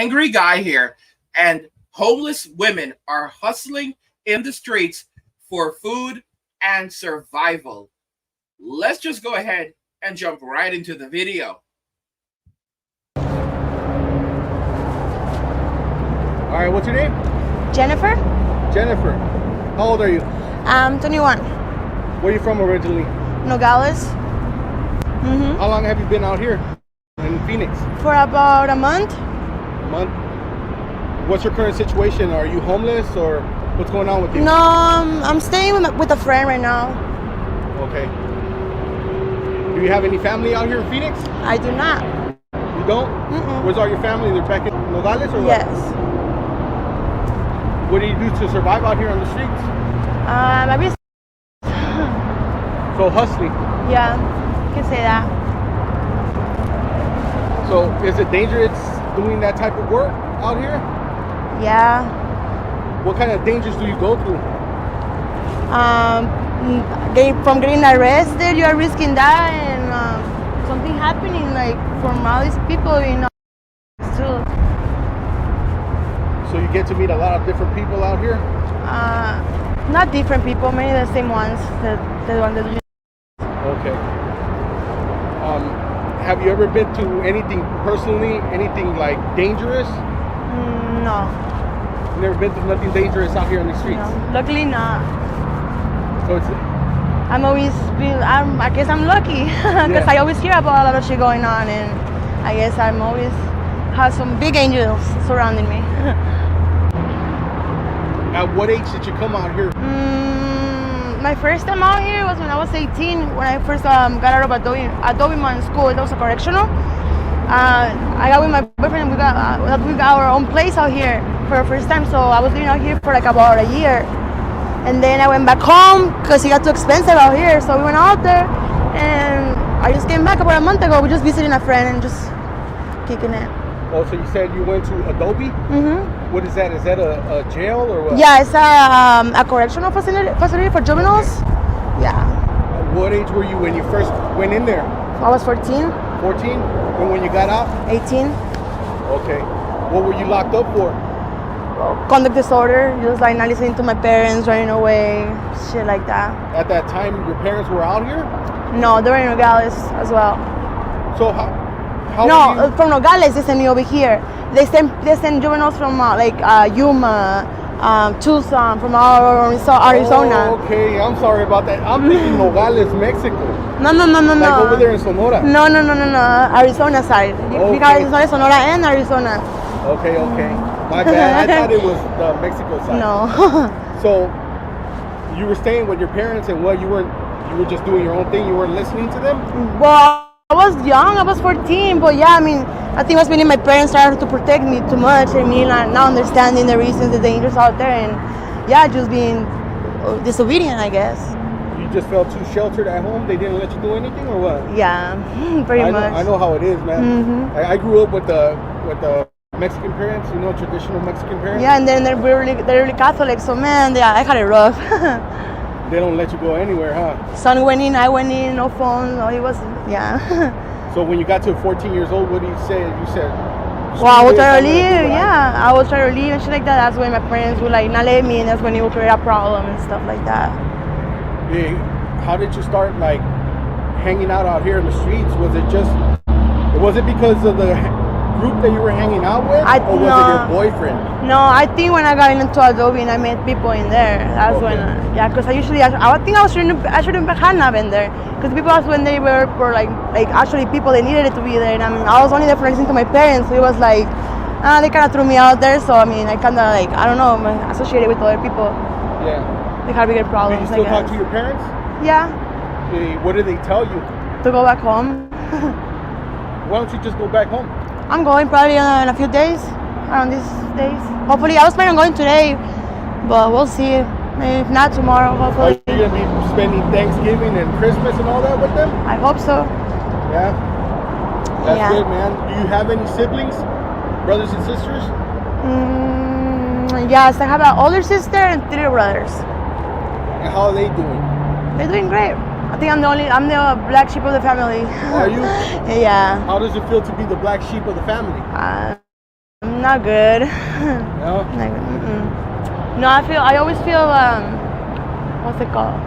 angry guy here, and homeless women are hustling in the streets for food and survival. Let's just go ahead and jump right into the video. All right, what's your name? Jennifer. Jennifer. How old are you? 21. Where are you from originally? Nogales. How long have you been out here in Phoenix? For about a month. A month. What's your current situation? Are you homeless or what's going on with you? No, I'm staying with a friend right now. Okay. Do you have any family out here in Phoenix? I do not. You don't? Where's all your family? They're back in Nogales or what? Yes. What do you do to survive out here on the streets? Maybe. So hustling. Yeah, you can say that. So is it dangerous doing that type of work out here? Yeah. What kind of dangers do you go through? From getting arrested, you are risking that, and something happening, like from all these people, too. So you get to meet a lot of different people out here? Not different people, many of the same ones. The one that. Okay. Have you ever been to anything personally, anything like dangerous? No. You've never been to nothing dangerous out here on the streets? No. Luckily not. So it's... I guess I'm lucky because I always hear about a lot of shit going on, and I guess I'm always have some big angels surrounding me. At what age did you come out here? My first time out here was when I was 18, when I first got out of Adobe Man school. It was a correctional. I got with my boyfriend, we got our own place out here for the first time, so I was living out here for like about a year. And then I went back home because it got too expensive out here, so we went out there, and I just came back about a month ago. We just visiting a friend and just kicking it. Oh, so you said you went to Adobe? What is that? Is that a jail or what? Yeah, it's a correctional facility for juveniles. Yeah. At what age were you when you first went in there? I was 14. 14? And when you got out? 18. Okay. What were you locked up for? Conduct disorder, just like not listening to my parents, running away, shit like that. At that time, your parents were out here? No, they were in Nogales as well. So how no, from Nogales, they send me over here. They send juveniles from Yuma, Tucson, from Arizona. Oh, okay, I'm sorry about that. I'm thinking Nogales, Mexico. No. Like over there in Sonora. No. Arizona side. Okay. Because it's not Sonora and Arizona. Okay. My bad. I thought it was the Mexico side. No. So you were staying with your parents, and you were just doing your own thing. You weren't listening to them. Well, I was young. I was 14, but yeah, I mean, I think it was really my parents started to protect me too much, and me not understanding the reasons, the dangers out there, and yeah, just being disobedient, I guess. You just felt too sheltered at home. They didn't let you do anything, or what? Yeah, pretty much. I know how it is, man. I grew up with the Mexican parents, traditional Mexican parents. Yeah, and then they're really Catholic, so man, yeah, I had it rough. They don't let you go anywhere, huh? Son went in, I went in, no phone, no, it was, yeah. So when you got to 14 years old, what did you say? You said, well, I would try to leave, yeah. I would try to leave and shit like that. That's when my parents would like not let me, and that's when it would create a problem and stuff like that. Yeah. How did you start like hanging out here in the streets? Was it because of the group that you were hanging out with, or was it your boyfriend? No, I think when I got into Adobe and I met people in there, that's when, because I think I shouldn't have been there, because people was when they were for like actually people they needed it to be there, and I mean I was only there for listening to my parents, so it was like they kind of threw me out there, so I mean I kind of like I don't know, I'm associated with other people. Yeah. They had bigger problems. Do you still talk to your parents? Yeah. What did they tell you? To go back home. Why don't you just go back home? I'm going probably in a few days, around these days. Hopefully, I was planning on going today, but we'll see. Maybe if not tomorrow, hopefully. Are you going to be spending Thanksgiving and Christmas and all that with them? I hope so. Yeah? That's good, man. Do you have any siblings? Brothers and sisters? Yes, I have an older sister and 3 brothers. And how are they doing? They're doing great. I think I'm the black sheep of the family. Are you? Yeah. How does it feel to be the black sheep of the family? Not good. No. No, I always feel what's it called?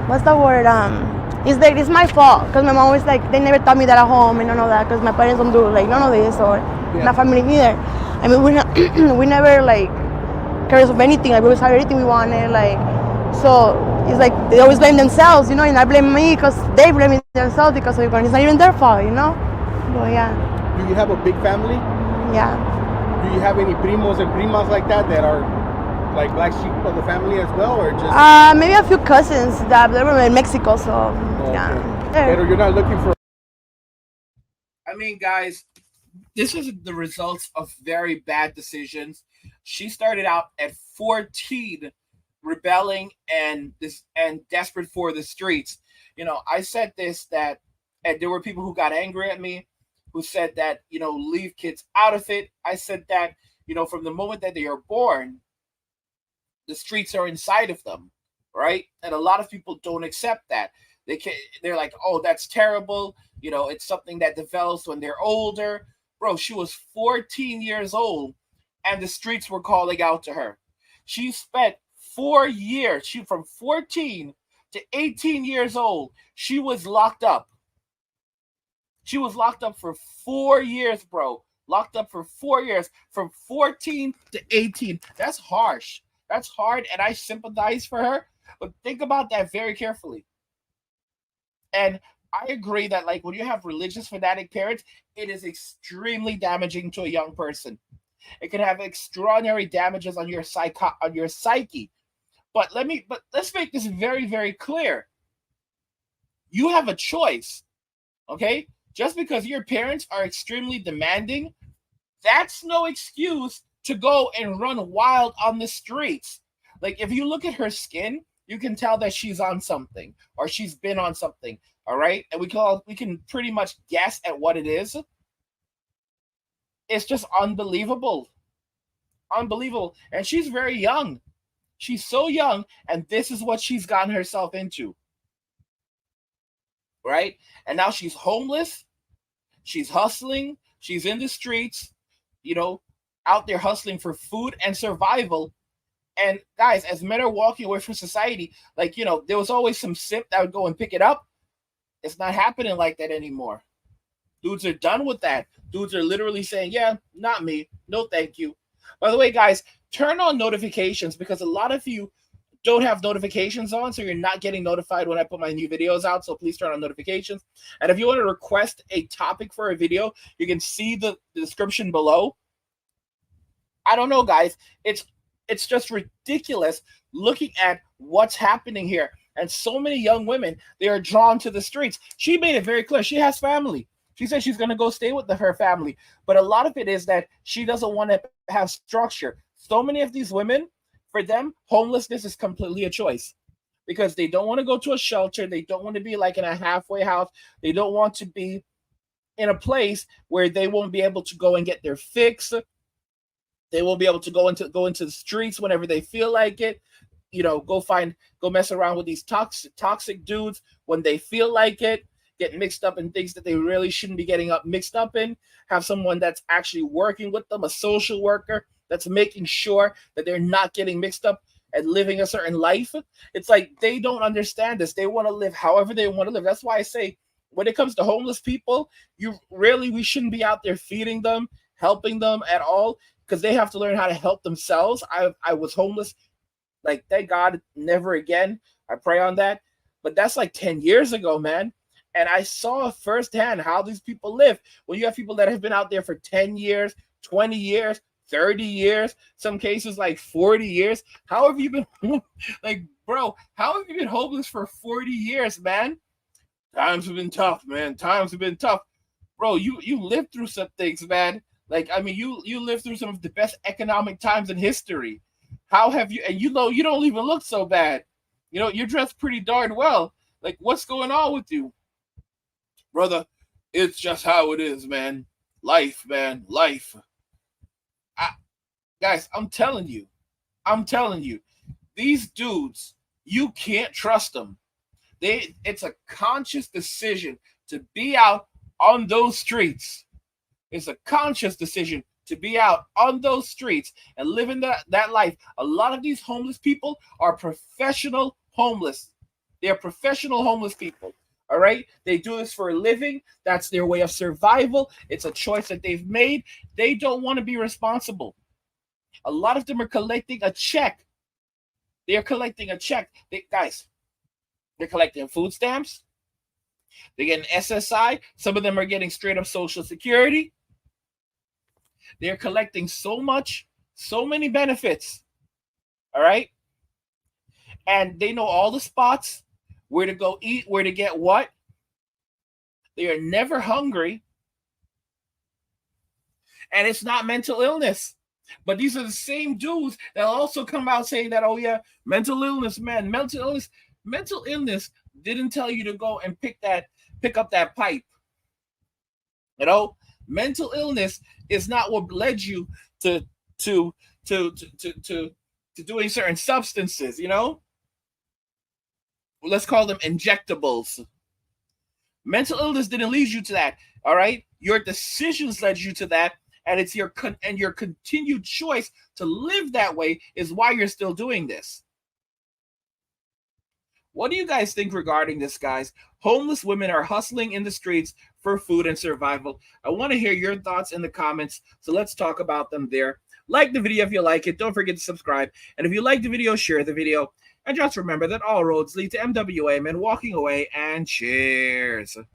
What's the word? It's my fault because my mom always like they never taught me that at home and none of that because my parents don't do like none of this or my family neither. I mean we we never like cares of anything. Like we always had everything we wanted. Like so it's like they always blame themselves, you know, and I blame me because they blame themselves because it's not even their fault, you know. But yeah. Do you have a big family? Yeah. Do you have any primos and primas like that are like black sheep of the family as well, or just? Maybe a few cousins that they were in Mexico, so yeah. Pero you're not looking for. I mean, guys, this is the results of very bad decisions. She started out at 14 rebelling and desperate for the streets. You know, I said this that and there were people who got angry at me who said that, you know, leave kids out of it. I said that, you know, from the moment that they are born, the streets are inside of them, right? And a lot of people don't accept that. They're like, "Oh, that's terrible." You know, it's something that develops when they're older. Bro, she was 14 years old and the streets were calling out to her. She spent 4 years, she from 14 to 18 years old, she was locked up. She was locked up for 4 years, bro. Locked up for 4 years from 14 to 18. That's harsh. That's hard, and I sympathize for her. But think about that very carefully. And I agree that, like, when you have religious fanatic parents, it is extremely damaging to a young person. It can have extraordinary damages on your psyche. But let's make this very, very clear. You have a choice, okay? Just because your parents are extremely demanding, that's no excuse to go and run wild on the streets. Like, if you look at her skin, you can tell that she's on something or she's been on something. All right, and we can pretty much guess at what it is. It's just unbelievable, unbelievable. And she's very young. She's so young, and this is what she's gotten herself into. Right, and now she's homeless. She's hustling. She's in the streets. You know, out there hustling for food and survival. And guys, as men are walking away from society, like, you know, there was always some simp that would go and pick it up. It's not happening like that anymore. Dudes are done with that. Dudes are literally saying, yeah, not me. No, thank you. By the way, guys, turn on notifications because a lot of you don't have notifications on, so you're not getting notified when I put my new videos out. So please turn on notifications. And if you want to request a topic for a video, you can see the description below. I don't know, guys. It's just ridiculous looking at what's happening here. And so many young women, they are drawn to the streets. She made it very clear. She has family. She said she's going to go stay with her family. But a lot of it is that she doesn't want to have structure. So many of these women, for them, homelessness is completely a choice. Because they don't want to go to a shelter. They don't want to be like in a halfway house. They don't want to be in a place where they won't be able to go and get their fix. They won't be able to go into the streets whenever they feel like it. You know, go mess around with these toxic dudes when they feel like it, get mixed up in things that they really shouldn't be getting mixed up in, have someone that's actually working with them, a social worker that's making sure that they're not getting mixed up and living a certain life. It's like they don't understand this. They want to live however they want to live. That's why I say when it comes to homeless people, we shouldn't be out there feeding them, helping them at all, because they have to learn how to help themselves. I was homeless. Like, thank God, never again. I pray on that. But that's like 10 years ago, man. And I saw firsthand how these people live. When you have people that have been out there for 10 years, 20 years, 30 years, some cases like 40 years. How have you been, like, bro, how have you been homeless for 40 years, man? Times have been tough, man. Times have been tough. Bro, you lived through some things, man. Like, I mean, you lived through some of the best economic times in history. How have you, and you know, you don't even look so bad. You know, you're dressed pretty darn well. Like, what's going on with you? Brother, it's just how it is, man. Life, man. Life. Guys, I'm telling you. These dudes, you can't trust them. It's a conscious decision to be out on those streets. It's a conscious decision to be out on those streets and living that life. A lot of these homeless people are professional homeless. They're professional homeless people. All right. They do this for a living. That's their way of survival. It's a choice that they've made. They don't want to be responsible. A lot of them are collecting a check. They're collecting a check. Guys, they're collecting food stamps. They're getting SSI. Some of them are getting straight up Social Security. They're collecting so many benefits. All right. And they know all the spots, where to go eat, where to get what. They are never hungry. And it's not mental illness. But these are the same dudes that also come out saying that, oh yeah, mental illness, man. Mental illness didn't tell you to go and pick up that pipe. You know, mental illness is not what led you to doing certain substances, you know? Let's call them injectables. Mental illness didn't lead you to that, all right? Your decisions led you to that, and it's your continued choice to live that way is why you're still doing this. What do you guys think regarding this, guys? Homeless women are hustling in the streets for food and survival. I want to hear your thoughts in the comments, so let's talk about them there. Like the video if you like it. Don't forget to subscribe. And if you like the video, share the video. And just remember that all roads lead to MWA, men walking away, and cheers.